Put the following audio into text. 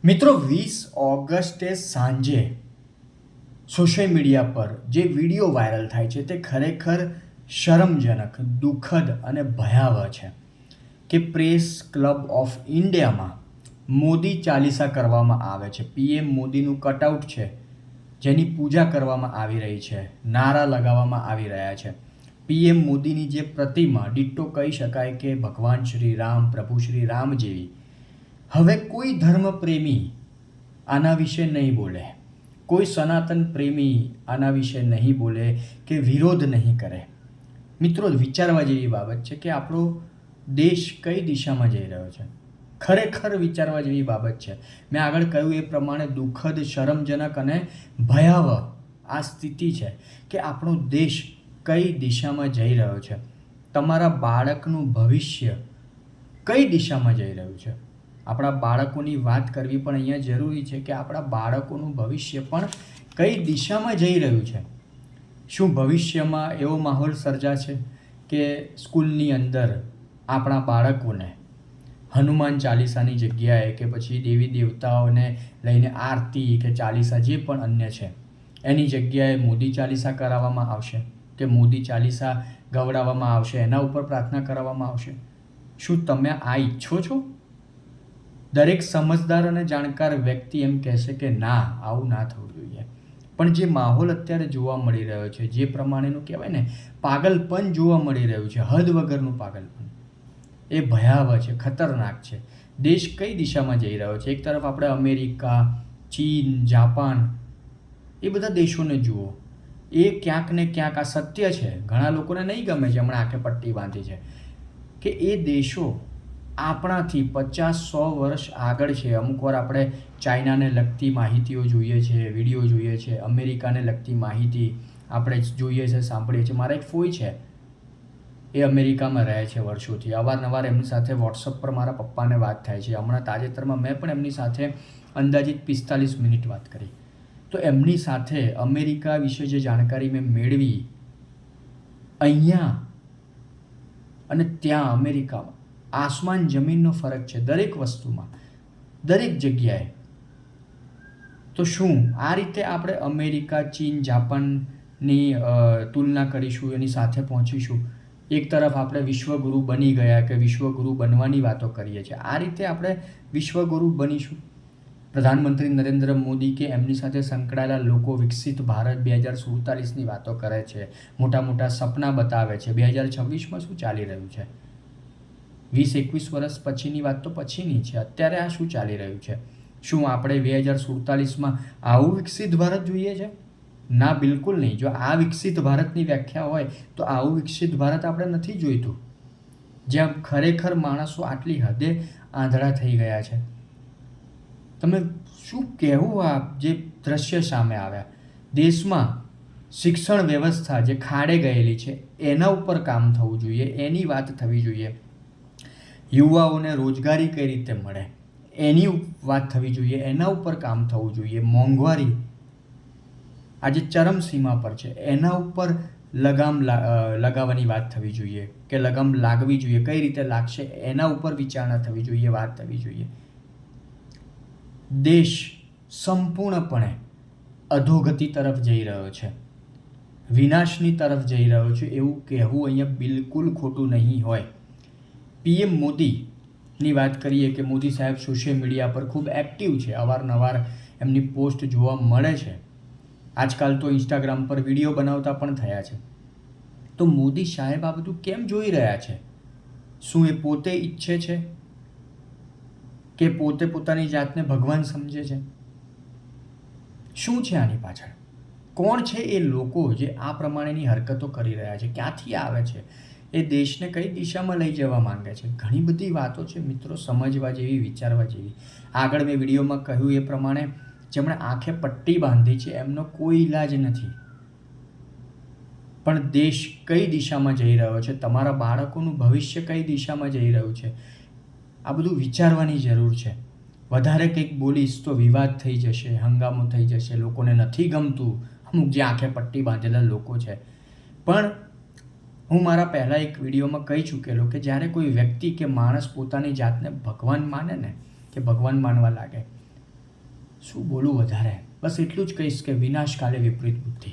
મિત્રો 20 ઓગસ્ટે સાંજે સોશિયલ મીડિયા પર જે વિડીયો વાયરલ થાય છે તે ખરેખર શરમજનક, દુઃખદ અને ભયાવહ છે કે પ્રેસ ક્લબ ઓફ ઇન્ડિયામાં મોદી ચાલીસા કરવામાં આવે છે. પીએમ મોદીનું કટઆઉટ છે જેની પૂજા કરવામાં આવી રહી છે, નારા લગાવવામાં આવી રહ્યા છે. પીએમ મોદીની જે પ્રતિમા ડિટ્ટો કહી શકાય કે ભગવાન શ્રી રામ, પ્રભુ શ્રી રામ જેવી. હવે કોઈ ધર્મ પ્રેમી આના વિશે નહીં બોલે, કોઈ સનાતન પ્રેમી આના વિશે નહીં બોલે કે વિરોધ નહીં કરે. મિત્રો, વિચારવા જેવી બાબત છે કે આપણો દેશ કઈ દિશામાં જઈ રહ્યો છે. ખરેખર વિચારવા જેવી બાબત છે. મેં આગળ કહ્યું એ પ્રમાણે દુઃખદ, શરમજનક અને ભયાવહ આ સ્થિતિ છે કે આપણો દેશ કઈ દિશામાં જઈ રહ્યો છે. તમારા બાળકનું ભવિષ્ય કઈ દિશામાં જઈ રહ્યું છે. આપણા બાળકોની વાત કરવી પણ અહીંયા જરૂરી છે કે આપણા બાળકોનું ભવિષ્ય પણ કઈ દિશામાં જઈ રહ્યું છે. શું ભવિષ્યમાં એવો માહોલ સર્જાશે કે સ્કૂલની અંદર આપણા બાળકોને હનુમાન ચાલીસાની જગ્યાએ કે પછી દેવી દેવતાઓને લઈને આરતી કે ચાલીસા જે પણ અન્ય છે એની જગ્યાએ મોદી ચાલીસા કરાવવામાં આવશે કે મોદી ચાલીસા ગવડાવવામાં આવશે, એના ઉપર પ્રાર્થના કરાવવામાં આવશે? શું તમે આ ઈચ્છો છો? દરેક સમજદાર અને જાણકાર વ્યક્તિ એમ કહેશે કે ના, આવું ના થવું જોઈએ. પણ જે માહોલ અત્યારે જોવા મળી રહ્યો છે, જે પ્રમાણેનું કહેવાય ને પાગલપન જોવા મળી રહ્યું છે, હદ વગરનું પાગલપન, એ ભયાવહ છે, ખતરનાક છે. દેશ કઈ દિશામાં જઈ રહ્યો છે? એક તરફ આપણે અમેરિકા, ચીન, જાપાન એ બધા દેશોને જુઓ. એ ક્યાંક ને ક્યાંક આ સત્ય છે, ઘણા લોકોને નહીં ગમે છે, હમણાં આંખે પટ્ટી બાંધી છે કે એ દેશો આપણાથી 50-100 વર્ષ આગળ છે. અમુક વાર આપણે ચાઇનાને લગતી માહિતીઓ જોઈએ છે, વિડીયો જોઈએ છે, અમેરિકાને લગતી માહિતી આપણે જોઈએ છે, સાંભળીએ છીએ. મારા એક ફોઈ છે, એ અમેરિકામાં રહે છે વર્ષોથી. અવારનવાર એમની સાથે વોટ્સઅપ પર મારા પપ્પાને વાત થાય છે. હમણાં તાજેતરમાં મેં પણ એમની સાથે અંદાજિત 45 મિનિટ વાત કરી. તો એમની સાથે અમેરિકા વિશે જે જાણકારી મેં મેળવી, અહીંયા અને ત્યાં અમેરિકામાં આસમાન જમીનનો ફરક છે દરેક વસ્તુમાં, દરેક જગ્યાએ. તો શું આ રીતે આપણે અમેરિકા, ચીન, જાપાનની તુલના કરીશું, એની સાથે પહોંચીશું? એક તરફ આપણે વિશ્વગુરુ બની ગયા કે વિશ્વગુરુ બનવાની વાતો કરીએ છીએ, આ રીતે આપણે વિશ્વગુરુ બનીશું? પ્રધાનમંત્રી નરેન્દ્ર મોદી કે એમની સાથે સંકળાયેલા લોકો વિકસિત ભારત 2047ની વાતો કરે છે, મોટા મોટા સપના બતાવે છે. 2026માં શું ચાલી રહ્યું છે? 20-21 વર્ષ પછીની વાત તો પછીની છે. અત્યારે આ શું ચાલી રહ્યું છે? શું આપણે 2047માં આવું વિકસિત ભારત જોઈએ છે? ના, બિલકુલ નહીં. જો આ વિકસિત ભારતની વ્યાખ્યા હોય તો આવું વિકસિત ભારત આપણે નથી જોઈતું, જ્યાં ખરેખર માણસો આટલી હદે આંધળા થઈ ગયા છે. તમે શું કહેવું આ જે દ્રશ્ય સામે આવ્યા? દેશમાં શિક્ષણ વ્યવસ્થા જે ખાડે ગયેલી છે એના ઉપર કામ થવું જોઈએ, એની વાત થવી જોઈએ. યુવાઓને રોજગારી કઈ રીતે મળે એની વાત થવી જોઈએ, એના ઉપર કામ થવું જોઈએ. મોંઘવારી આજે ચરમસીમા પર છે, એના ઉપર લગામ લગાવવાની વાત થવી જોઈએ કે લગામ લાગવી જોઈએ. કઈ રીતે લાગશે એના ઉપર વિચારણા થવી જોઈએ, વાત થવી જોઈએ. દેશ સંપૂર્ણપણે અધોગતિ તરફ જઈ રહ્યો છે, વિનાશની તરફ જઈ રહ્યો છે એવું કહેવું અહીંયા બિલકુલ ખોટું નહીં હોય. પીએમ મોદીની વાત કરીએ કે મોદી સાહેબ સોશિયલ મીડિયા પર ખૂબ એક્ટિવ છે, અવારનવાર એમની પોસ્ટ જોવા મળે છે. આજકાલ તો ઇન્સ્ટાગ્રામ પર વિડીયો બનાવતા પણ થયા છે. તો મોદી સાહેબ આ બધું કેમ જોઈ રહ્યા છે? શું એ પોતે ઈચ્છે છે કે પોતે પોતાની જાતને ભગવાન સમજે છે? શું છે આની પાછળ? કોણ છે એ લોકો જે આ પ્રમાણેની હરકતો કરી રહ્યા છે? ક્યાંથી આવે છે? એ દેશને કઈ દિશામાં લઈ જવા માંગે છે? ઘણી બધી વાતો છે મિત્રો, સમજવા જેવી, વિચારવા જેવી. આગળ મેં વિડીયોમાં કહ્યું એ પ્રમાણે જેમણે આંખે પટ્ટી બાંધી છે એમનો કોઈ ઈલાજ નથી. પણ દેશ કઈ દિશામાં જઈ રહ્યો છે, તમારા બાળકોનું ભવિષ્ય કઈ દિશામાં જઈ રહ્યું છે, આ બધું વિચારવાની જરૂર છે. વધારે કંઈક બોલીશ તો વિવાદ થઈ જશે, હંગામો થઈ જશે, લોકોને નથી ગમતું. અમુક જે આંખે પટ્ટી બાંધેલા લોકો છે. પણ હું મારા પહેલાં એક વિડીયોમાં કહી ચૂકેલો કે જ્યારે કોઈ વ્યક્તિ કે માણસ પોતાની જાતને ભગવાન માને ને, કે ભગવાન માનવા લાગે, શું બોલું વધારે, બસ એટલું જ કહીશ કે વિનાશ કાલે વિપરીત બુદ્ધિ.